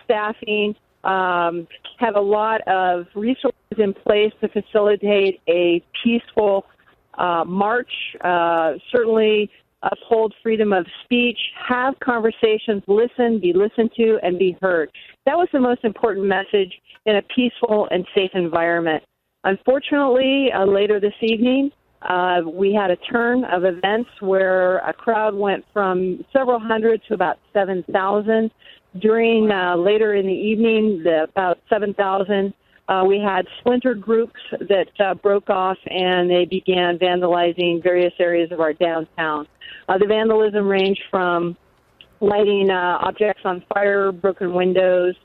staffing, have a lot of resources in place to facilitate a peaceful march, certainly uphold freedom of speech, have conversations, listen, be listened to, and be heard. That was the most important message in a peaceful and safe environment. Unfortunately, later this evening, we had a turn of events where a crowd went from several hundred to about 7,000. During later in the evening, about 7,000, we had splinter groups that broke off, and they began vandalizing various areas of our downtown. The vandalism ranged from lighting objects on fire, broken windows,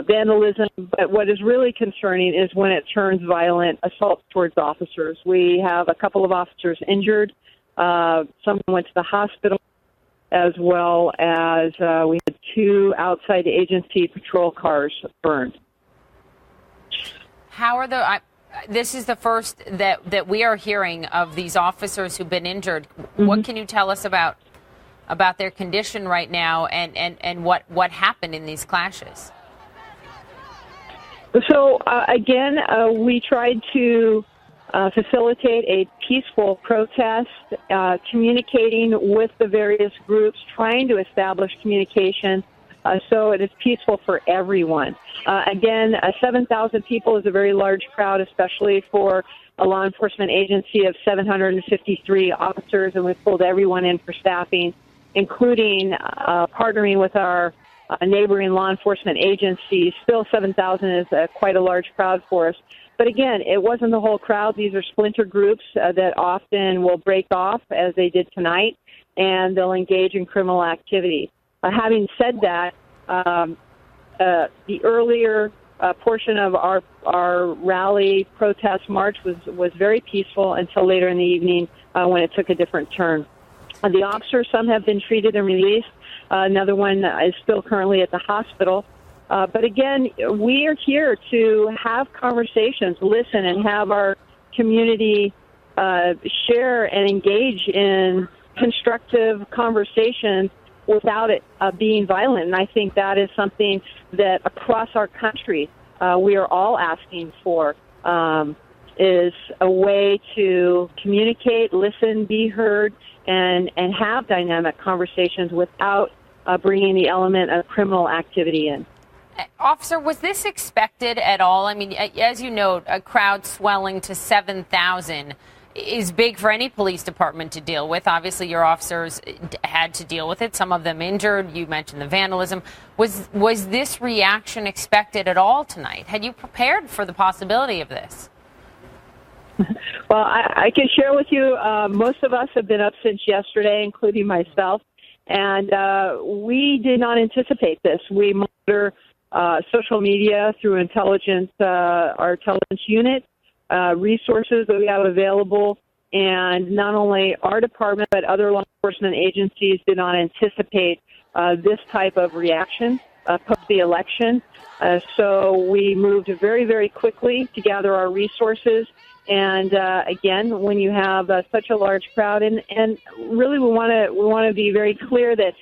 vandalism. But what is really concerning is when it turns violent, assault towards officers. We have a couple of officers injured. Someone went to the hospital, as well as we had 2 outside agency patrol cars burned. How are this is the first that we are hearing of these officers who've been injured. Mm-hmm. What can you tell us about their condition right now and what happened in these clashes? So, again, we tried to facilitate a peaceful protest, communicating with the various groups, trying to establish communication so it is peaceful for everyone. Again, 7,000 people is a very large crowd, especially for a law enforcement agency of 753 officers, and we've pulled everyone in for staffing, including partnering with our neighboring law enforcement agencies. Still, 7,000 is quite a large crowd for us. But again, it wasn't the whole crowd. These are splinter groups that often will break off, as they did tonight, and they'll engage in criminal activity. Having said that, the earlier portion of our rally protest march was very peaceful until later in the evening when it took a different turn. The officers, some have been treated and released. Another one is still currently at the hospital. But again, we are here to have conversations, listen, and have our community share and engage in constructive conversations without it being violent. And I think that is something that across our country we are all asking for, is a way to communicate, listen, be heard, and have dynamic conversations without bringing the element of criminal activity in. Officer, was this expected at all? I mean, as you note, a crowd swelling to 7,000 is big for any police department to deal with. Obviously, your officers had to deal with it, some of them injured. You mentioned the vandalism. Was this reaction expected at all tonight? Had you prepared for the possibility of this? Well, I can share with you, most of us have been up since yesterday, including myself, and we did not anticipate this. We monitor social media through intelligence, our intelligence unit, resources that we have available, and not only our department but other law enforcement agencies did not anticipate this type of reaction post the election. So we moved very, very quickly to gather our resources. And again, when you have such a large crowd, and really we want to be very clear that